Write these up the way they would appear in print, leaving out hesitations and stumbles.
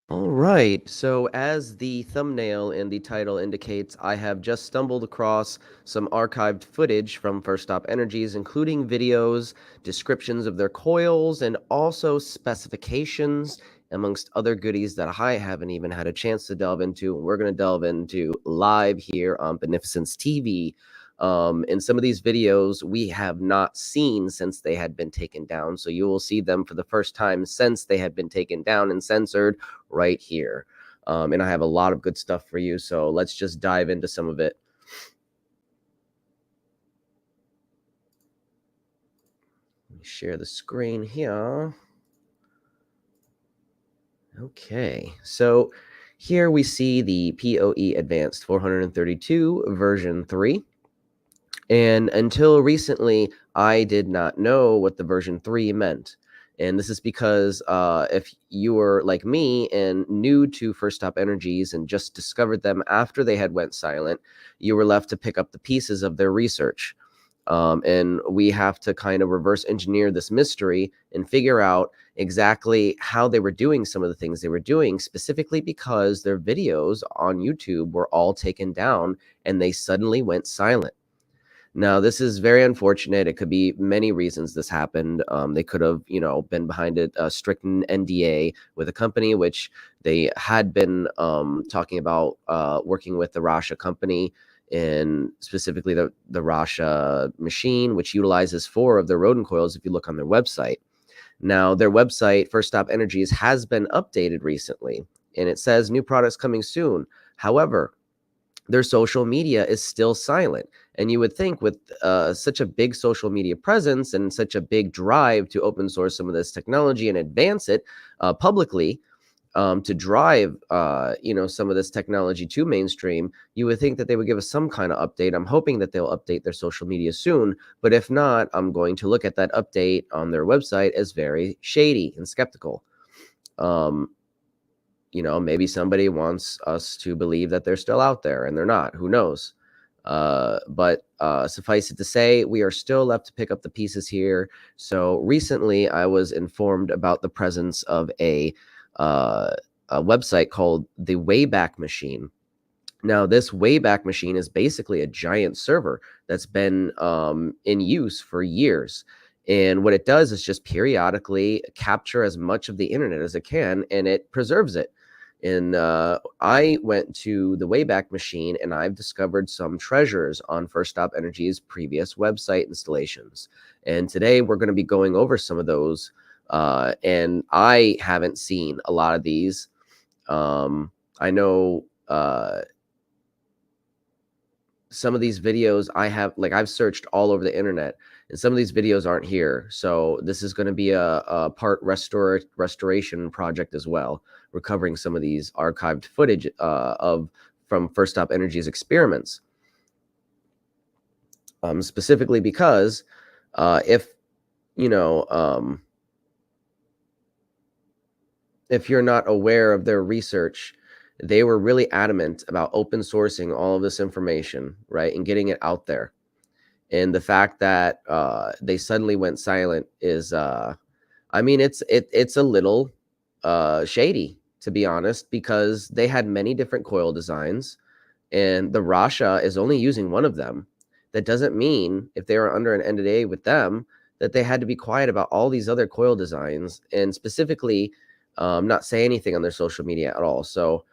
All right, so as the thumbnail and the title indicates, I have just stumbled across some archived footage from 1StopEnergies, including videos, descriptions of their coils, and also specifications, amongst other goodies that I haven't even had a chance to delve into. We're going to delve into live here on Beneficence TV. And some of these videos we have not seen since they had been taken down. So you will see them for the first time since they had been taken down and censored right here. And I have a lot of good stuff for you. So let's just dive into some of it. Let me share the screen here. Okay, so here we see the PoE Advanced 432 version 3. And until recently, I did not know what the version 3 meant. And this is because if you were like me and new to 1StopEnergies and just discovered them after they had went silent, you were left to pick up the pieces of their research. And we have to kind of reverse engineer this mystery and figure out exactly how they were doing some of the things they were doing, specifically because their videos on YouTube were all taken down and they suddenly went silent. Now, this is very unfortunate. It could be many reasons this happened. They could have, been behind a strict NDA with a company, which they had been talking about working with the Russia company, and specifically the Russia machine, which utilizes 4 of their rodent coils if you look on their website. Now, their website, 1StopEnergies, has been updated recently, and it says new products coming soon. However, their social media is still silent. And you would think with such a big social media presence and such a big drive to open source some of this technology and advance it publicly, to drive some of this technology to mainstream, you would think that they would give us some kind of update. I'm hoping that they'll update their social media soon, but if not, I'm going to look at that update on their website as very shady and skeptical. Maybe somebody wants us to believe that they're still out there and they're not. Who knows? But suffice it to say, we are still left to pick up the pieces here. So recently, I was informed about the presence of a website called the Wayback Machine. Now, this Wayback Machine is basically a giant server that's been in use for years. And what it does is just periodically capture as much of the internet as it can, and it preserves it. And I went to the Wayback Machine, and I've discovered some treasures on 1StopEnergies' previous website installations. And today we're going to be going over some of those. And I haven't seen a lot of these. I know some of these videos I've searched all over the internet, and some of these videos aren't here. So this is going to be a part restoration project as well, recovering some of these archived footage from 1StopEnergies experiments. Specifically because if you're not aware of their research, they were really adamant about open sourcing all of this information, right, and getting it out there. And the fact that they suddenly went silent is, it's a little shady, to be honest, because they had many different coil designs, and the Rasha is only using one of them. That doesn't mean if they were under an NDA with them that they had to be quiet about all these other coil designs and specifically not say anything on their social media at all. So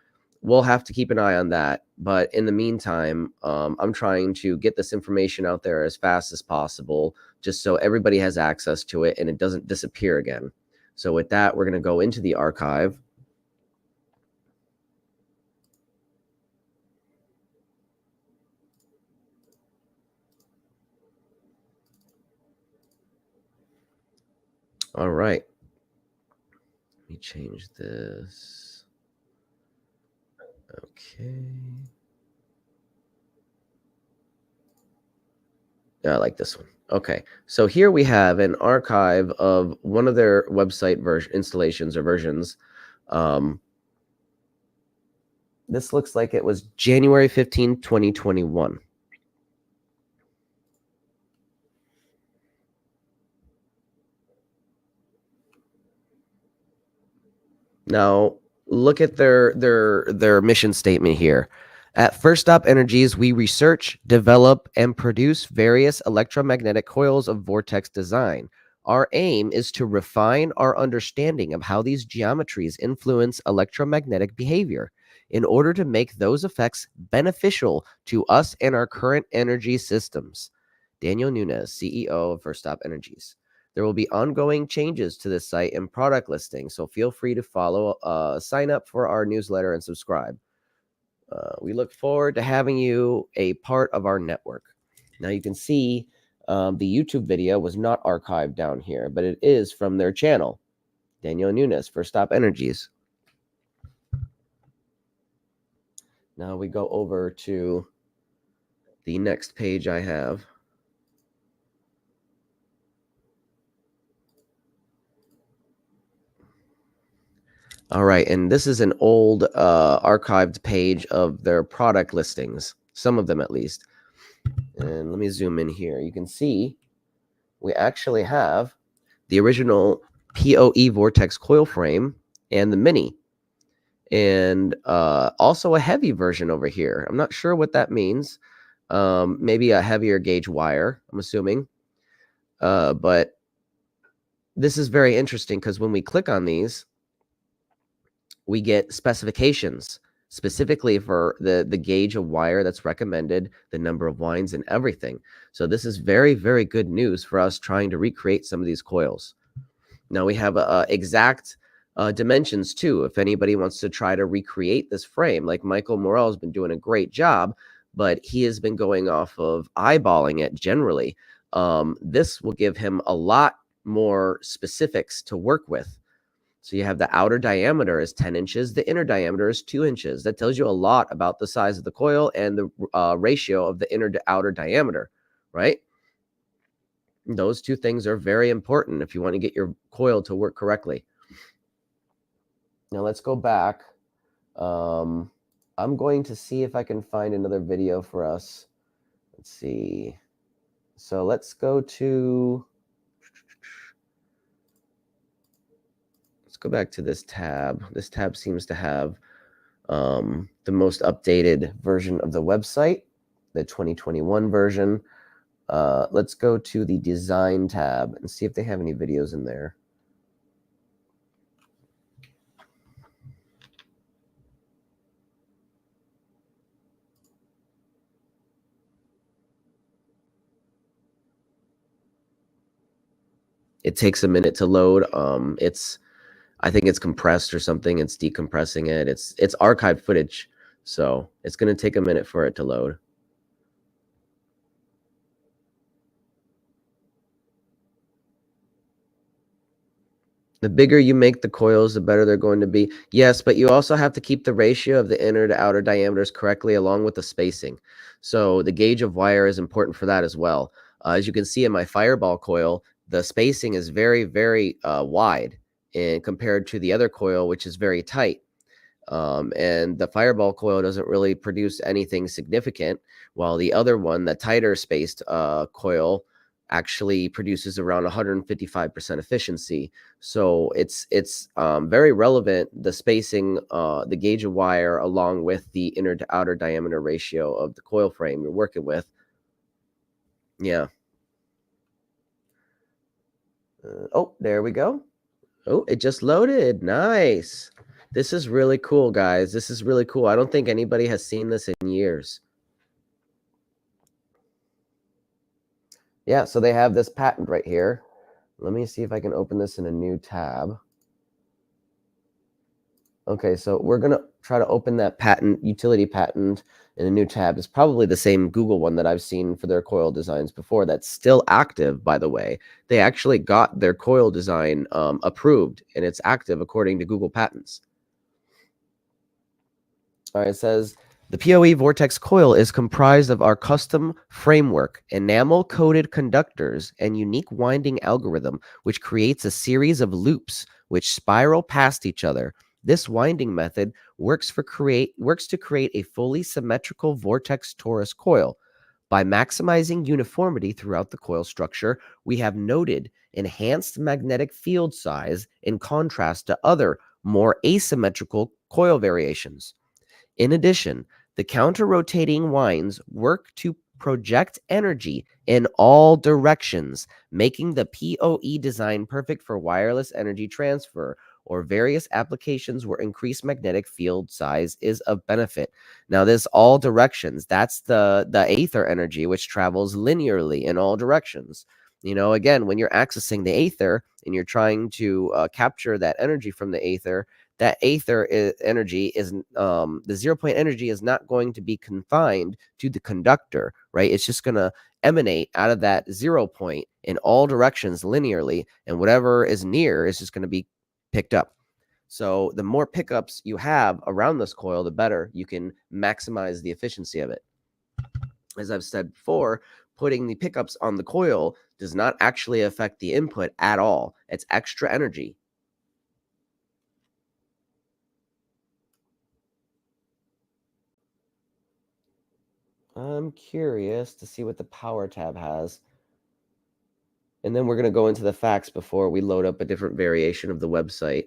we'll have to keep an eye on that. But in the meantime, I'm trying to get this information out there as fast as possible, just so everybody has access to it and it doesn't disappear again. So with that, we're going to go into the archive. All right. Let me change this. Okay. I like this one. Okay, so here we have an archive of one of their website installations or versions. This looks like it was January 15, 2021. Now, look at their mission statement here. At 1StopEnergies, we research, develop, and produce various electromagnetic coils of vortex design. Our aim is to refine our understanding of how these geometries influence electromagnetic behavior in order to make those effects beneficial to us and our current energy systems. Daniel Nunes, CEO of 1StopEnergies. There will be ongoing changes to this site and product listing, so feel free to follow, sign up for our newsletter and subscribe. We look forward to having you a part of our network. Now you can see the YouTube video was not archived down here, but it is from their channel, Daniel Nunes, 1StopEnergies. Now we go over to the next page I have. All right, and this is an old archived page of their product listings, some of them at least. And let me zoom in here. You can see we actually have the original PoE Vortex coil frame and the mini, and also a heavy version over here. I'm not sure what that means. Maybe a heavier gauge wire, I'm assuming. But this is very interesting because when we click on these, we get specifications specifically for the gauge of wire that's recommended, the number of winds and everything. So this is very, very good news for us trying to recreate some of these coils. Now we have exact dimensions too. If anybody wants to try to recreate this frame, like Michael Morell has been doing a great job, but he has been going off of eyeballing it generally. This will give him a lot more specifics to work with. So you have the outer diameter is 10 inches, the inner diameter is 2 inches. That tells you a lot about the size of the coil and the ratio of the inner to outer diameter, right? Those two things are very important if you want to get your coil to work correctly. Now let's go back. I'm going to see if I can find another video for us. Let's see. So let's go to... Let's go back to this tab. This tab seems to have the most updated version of the website, the 2021 version. Let's go to the design tab and see if they have any videos in there. It takes a minute to load. I think it's compressed or something. It's decompressing it. It's archived footage, so it's going to take a minute for it to load. The bigger you make the coils, the better they're going to be. Yes, but you also have to keep the ratio of the inner to outer diameters correctly along with the spacing. So the gauge of wire is important for that as well. As you can see in my Fireball coil, the spacing is very, very wide and compared to the other coil, which is very tight. And the Fireball coil doesn't really produce anything significant, while the other one, the tighter spaced coil, actually produces around 155% efficiency. So it's very relevant, the spacing, the gauge of wire, along with the inner to outer diameter ratio of the coil frame you're working with. Yeah. Oh, there we go. Oh, it just loaded. Nice. This is really cool, guys. This is really cool. I don't think anybody has seen this in years. Yeah, so they have this patent right here. Let me see if I can open this in a new tab. Okay, so we're going to try to open that patent, utility patent, in a new tab. It's probably the same Google one that I've seen for their coil designs before. That's still active, by the way. They actually got their coil design approved, and it's active according to Google Patents. All right, it says the PoE vortex coil is comprised of our custom framework, enamel-coated conductors, and unique winding algorithm, which creates a series of loops which spiral past each other. This winding method works to create a fully symmetrical vortex torus coil. By maximizing uniformity throughout the coil structure, we have noted enhanced magnetic field size in contrast to other, more asymmetrical coil variations. In addition, the counter-rotating winds work to project energy in all directions, making the PoE design perfect for wireless energy transfer or various applications where increased magnetic field size is of benefit. Now, this all directions, that's the aether energy, which travels linearly in all directions. Again, when you're accessing the aether and you're trying to capture that energy from the aether, that energy is the 0 point energy is not going to be confined to the conductor, right? It's just going to emanate out of that 0 point in all directions linearly, and whatever is near is just going to be picked up. So the more pickups you have around this coil, the better you can maximize the efficiency of it. As I've said before, putting the pickups on the coil does not actually affect the input at all. It's extra energy. I'm curious to see what the power tab has. And then we're going to go into the facts before we load up a different variation of the website.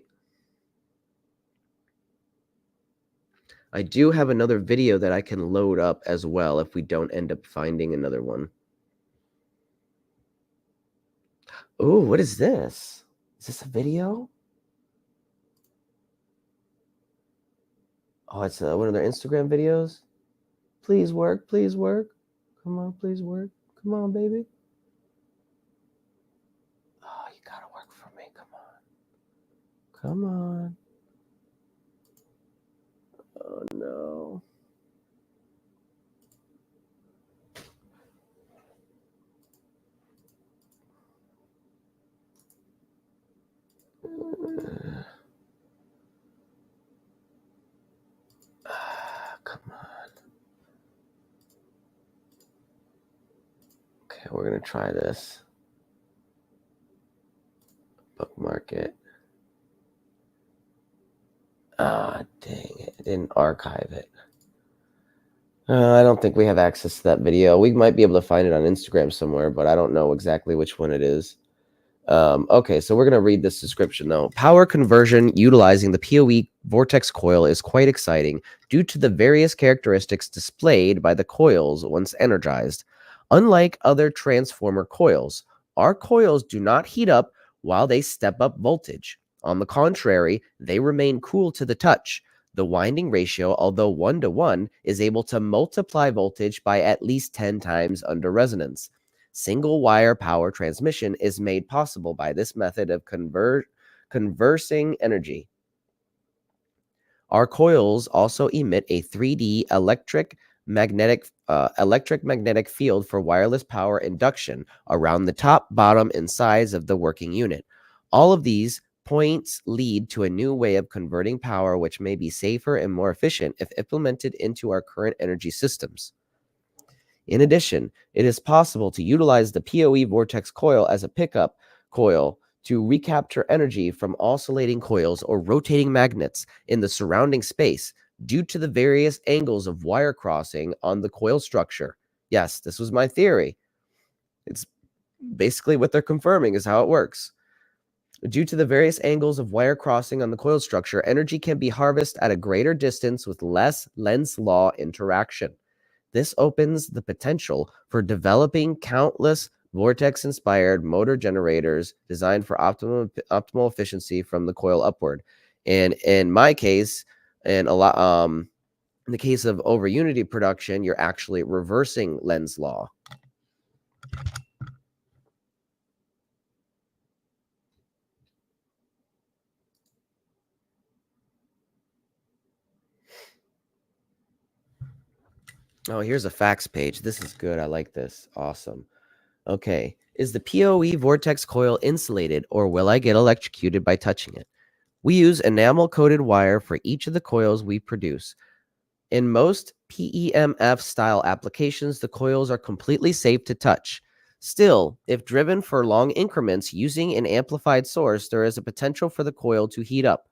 I do have another video that I can load up as well if we don't end up finding another one. Oh, what is this? Is this a video? Oh, it's one of their Instagram videos. Please work, please work. Come on, please work. Come on, baby. Oh, you gotta work for me. Come on. Come on. Oh, no. Come on. Okay, we're going to try this. Bookmark it. Ah, dang it. It didn't archive it. I don't think we have access to that video. We might be able to find it on Instagram somewhere, but I don't know exactly which one it is. Okay, so we're going to read this description, though. Power conversion utilizing the PoE vortex coil is quite exciting due to the various characteristics displayed by the coils once energized. Unlike other transformer coils, our coils do not heat up while they step up voltage. On the contrary, they remain cool to the touch. The winding ratio, although 1:1, is able to multiply voltage by at least 10 times under resonance. Single wire power transmission is made possible by this method of conversing energy. Our coils also emit a 3D electric magnetic field for wireless power induction around the top, bottom, and sides of the working unit. All of these points lead to a new way of converting power which may be safer and more efficient if implemented into our current energy systems. In addition, it is possible to utilize the PoE vortex coil as a pickup coil to recapture energy from oscillating coils or rotating magnets in the surrounding space due to the various angles of wire crossing on the coil structure. Yes, this was my theory. It's basically what they're confirming is how it works. Due to the various angles of wire crossing on the coil structure, energy can be harvested at a greater distance with less Lenz's law interaction. This opens the potential for developing countless vortex-inspired motor generators designed for optimal efficiency from the coil upward. And in my case, and in the case of over unity production, you're actually reversing Lenz's law. Oh, here's a facts page. This is good. I like this. Awesome. Okay. Is the PoE vortex coil insulated, or will I get electrocuted by touching it? We use enamel-coated wire for each of the coils we produce. In most PEMF style applications, the coils are completely safe to touch. Still, if driven for long increments using an amplified source, there is a potential for the coil to heat up.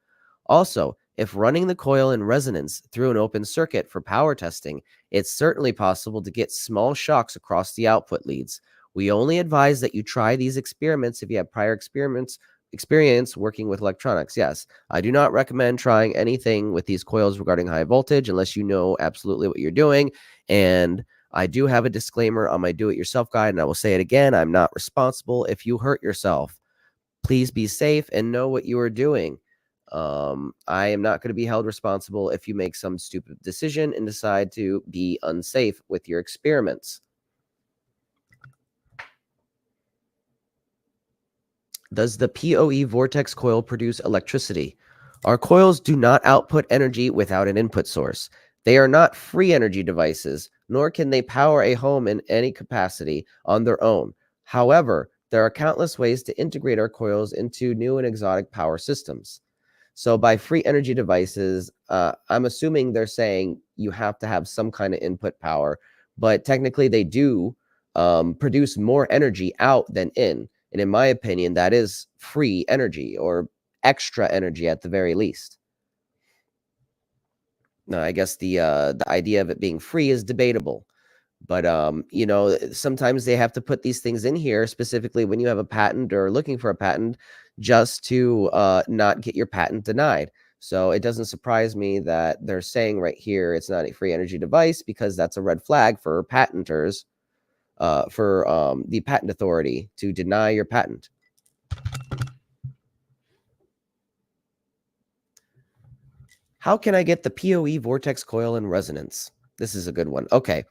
Also, if running the coil in resonance through an open circuit for power testing, it's certainly possible to get small shocks across the output leads. We only advise that you try these experiments if you have prior experience working with electronics. Yes, I do not recommend trying anything with these coils regarding high voltage unless you know absolutely what you're doing. And I do have a disclaimer on my do-it-yourself guide, and I will say it again, I'm not responsible if you hurt yourself. Please be safe and know what you are doing. I am not going to be held responsible if you make some stupid decision and decide to be unsafe with your experiments. Does the PoE vortex coil produce electricity? Our coils do not output energy without an input source. They are not free energy devices, nor can they power a home in any capacity on their own. However, there are countless ways to integrate our coils into new and exotic power systems. So by free energy devices, I'm assuming they're saying you have to have some kind of input power, but technically they do produce more energy out than in. And in my opinion, that is free energy or extra energy at the very least. Now, I guess the idea of it being free is debatable. But sometimes they have to put these things in here specifically when you have a patent or looking for a patent just to not get your patent denied. So it doesn't surprise me that they're saying right here it's not a free energy device, because that's a red flag for patenters, for the patent authority to deny your patent. How can I get the PoE vortex coil in resonance? This is a good one. Okay.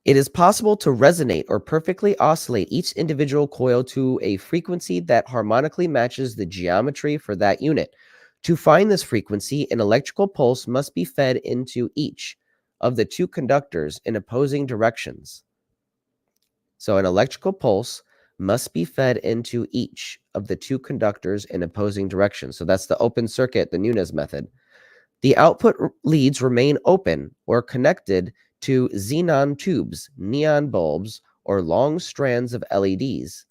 It is possible to resonate or perfectly oscillate each individual coil to a frequency that harmonically matches the geometry for that unit. To find this frequency, an electrical pulse must be fed into each of the two conductors in opposing directions. So an electrical pulse must be fed into each of the two conductors in opposing directions. So that's the open circuit, the Nunez method. The output leads remain open or connected to xenon tubes, neon bulbs, or long strands of LEDs.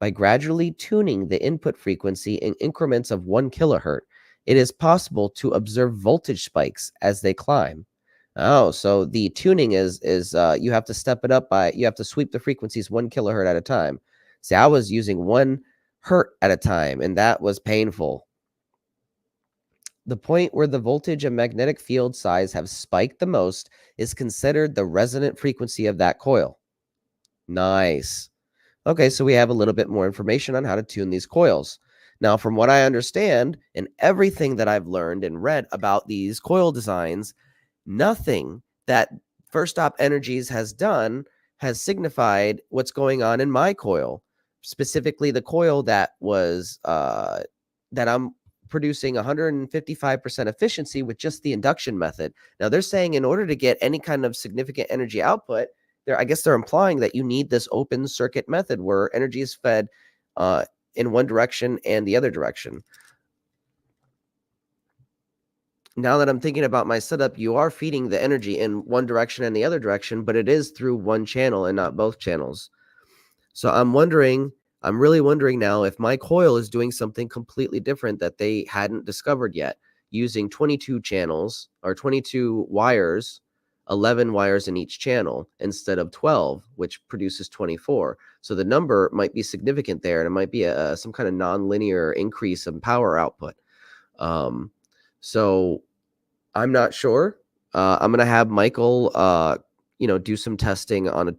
By gradually tuning the input frequency in increments of 1 kilohertz, it is possible to observe voltage spikes as they climb. Oh, so the tuning is you have to step it up you have to sweep the frequencies 1 kilohertz at a time. See, I was using 1 hertz at a time, and that was painful. The point where the voltage and magnetic field size have spiked the most is considered the resonant frequency of that coil. Nice. Okay, so we have a little bit more information on how to tune these coils. Now, from what I understand and everything that I've learned and read about these coil designs, nothing that 1StopEnergies has done has signified what's going on in my coil, specifically the coil that was that I'm producing 155% efficiency with just the induction method. Now they're saying in order to get any kind of significant energy output, I guess they're implying that you need this open circuit method where energy is fed in one direction and the other direction. Now that I'm thinking about my setup, you are feeding the energy in one direction and the other direction, but it is through one channel and not both channels. So I'm really wondering now if my coil is doing something completely different that they hadn't discovered yet, using 22 channels or 22 wires, 11 wires in each channel instead of 12, which produces 24. So the number might be significant there, and it might be some kind of nonlinear increase in power output. So I'm not sure. I'm going to have Michael, do some testing on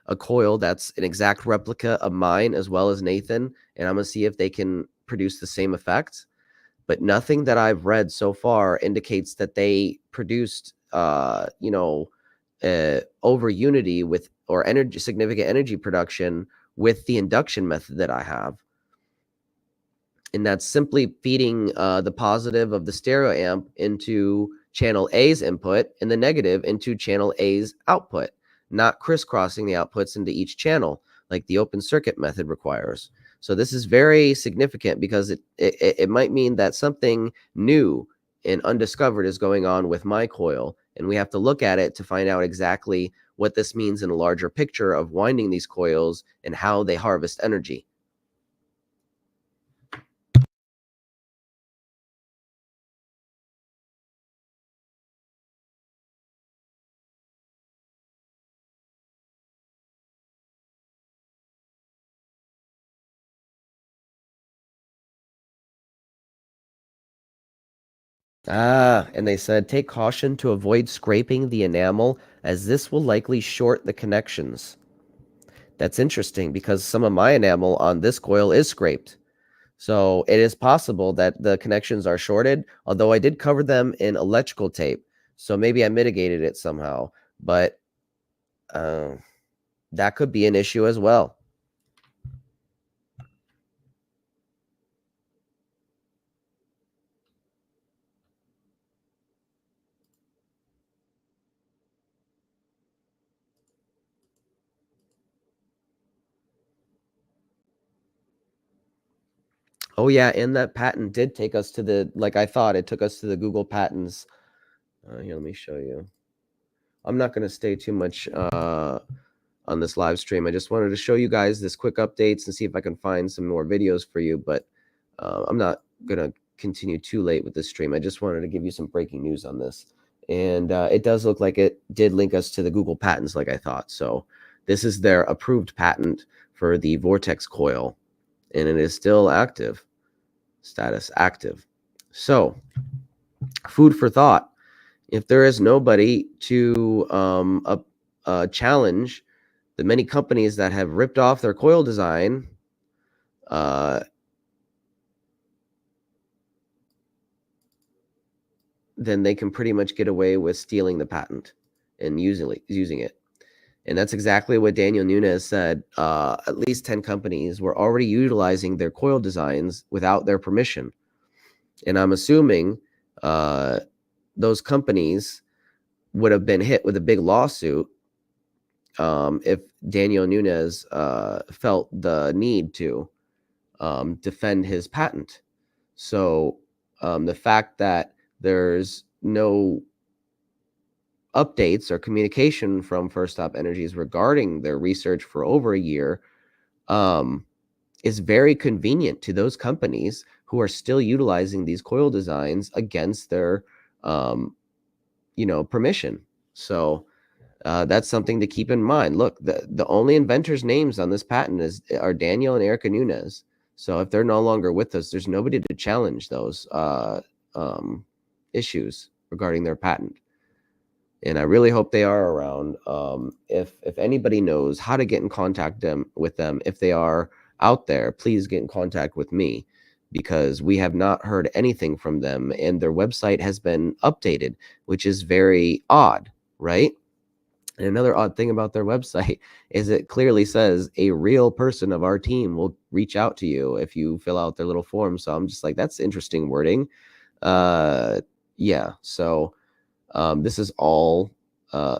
a coil that's an exact replica of mine, as well as Nathan, and I'm going to see if they can produce the same effect. But nothing that I've read so far indicates that they produced, over unity with or significant energy production with the induction method that I have. And that's simply feeding the positive of the stereo amp into channel A's input and the negative into channel A's output, not crisscrossing the outputs into each channel like the open circuit method requires. So this is very significant because it might mean that something new and undiscovered is going on with my coil, and we have to look at it to find out exactly what this means in a larger picture of winding these coils and how they harvest energy. And they said, take caution to avoid scraping the enamel, as this will likely short the connections. That's interesting because some of my enamel on this coil is scraped. So it is possible that the connections are shorted, although I did cover them in electrical tape. So maybe I mitigated it somehow, but that could be an issue as well. Oh yeah, and that patent did take us to the, like I thought, it took us to the Google Patents. Here, let me show you. I'm not going to stay too much on this live stream. I just wanted to show you guys this quick updates and see if I can find some more videos for you, but I'm not going to continue too late with this stream. I just wanted to give you some breaking news on this. And it does look like it did link us to the Google Patents like I thought. So this is their approved patent for the Vortex coil, and it is still active. Status active. So food for thought. If there is nobody to challenge the many companies that have ripped off their coil design, then they can pretty much get away with stealing the patent and using it. And that's exactly what Daniel Nunes said. At least 10 companies were already utilizing their coil designs without their permission. And I'm assuming those companies would have been hit with a big lawsuit if Daniel Nunes felt the need to defend his patent. So the fact that there's no updates or communication from 1StopEnergies regarding their research for over a year is very convenient to those companies who are still utilizing these coil designs against their permission. So that's something to keep in mind. Look, the only inventors' names on this patent are Daniel and Erica Nunes. So if they're no longer with us, there's nobody to challenge those issues regarding their patent. And I really hope they are around. If anybody knows how to get in contact with them, if they are out there, please get in contact with me, because we have not heard anything from them, and their website has been updated, which is very odd, right? And another odd thing about their website is it clearly says a real person of our team will reach out to you if you fill out their little form. So I'm just like, that's interesting wording. Yeah. So this is all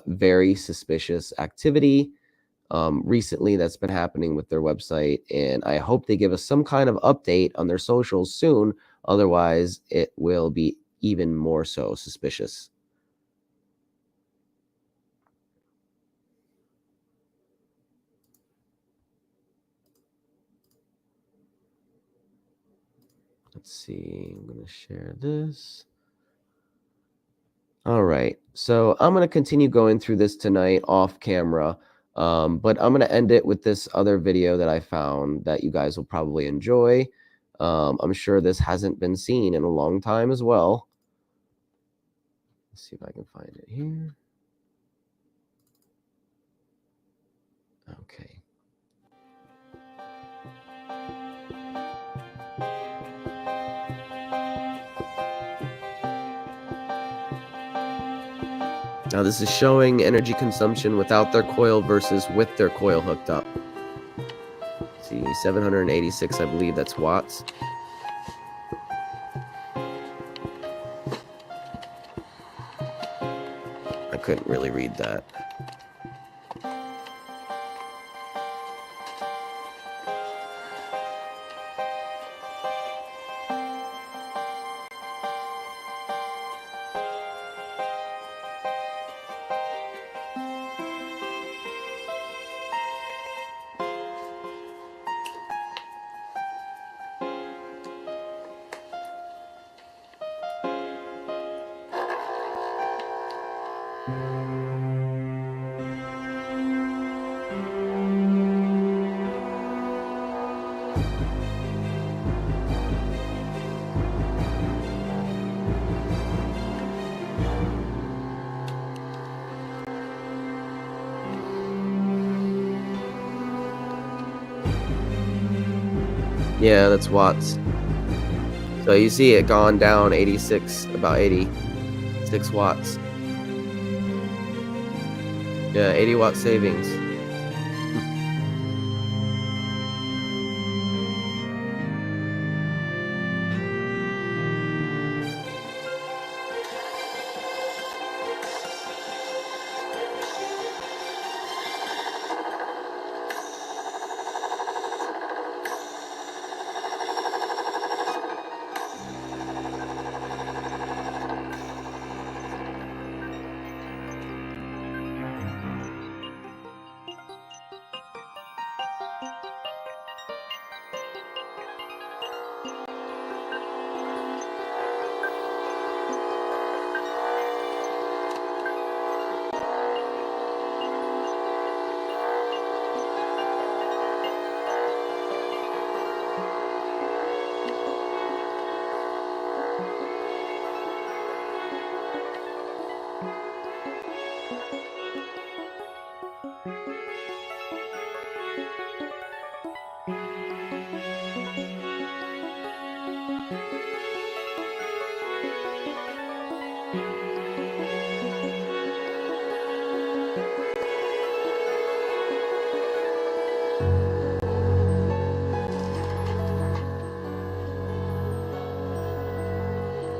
very suspicious activity recently that's been happening with their website. And I hope they give us some kind of update on their socials soon. Otherwise, it will be even more so suspicious. Let's see, I'm going to share this. All right, so I'm going to continue going through this tonight off camera, but I'm going to end it with this other video that I found that you guys will probably enjoy. I'm sure this hasn't been seen in a long time as well. Let's see if I can find it here. Okay. Now this is showing energy consumption without their coil versus with their coil hooked up. See, 786, I believe that's watts. I couldn't really read that. Yeah, that's watts. So you see it gone down 86, about 86 watts. Yeah, 80-watt savings.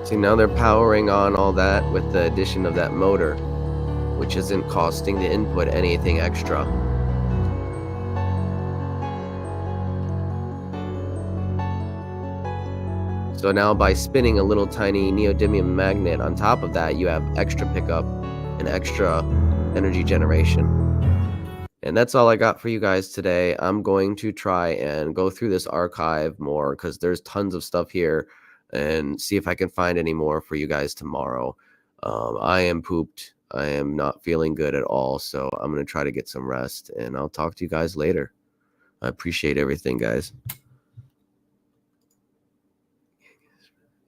See, now they're powering on all that with the addition of that motor, which isn't costing the input anything extra. So now by spinning a little tiny neodymium magnet on top of that, you have extra pickup and extra energy generation. And that's all I got for you guys today. I'm going to try and go through this archive more because there's tons of stuff here, and see if I can find any more for you guys tomorrow. I am pooped. I am not feeling good at all. So I'm going to try to get some rest, and I'll talk to you guys later. I appreciate everything, guys.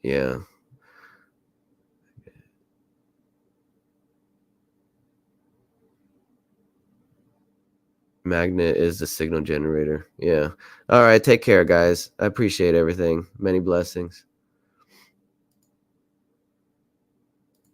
Yeah. Magnet is the signal generator. Yeah. All right. Take care, guys. I appreciate everything. Many blessings.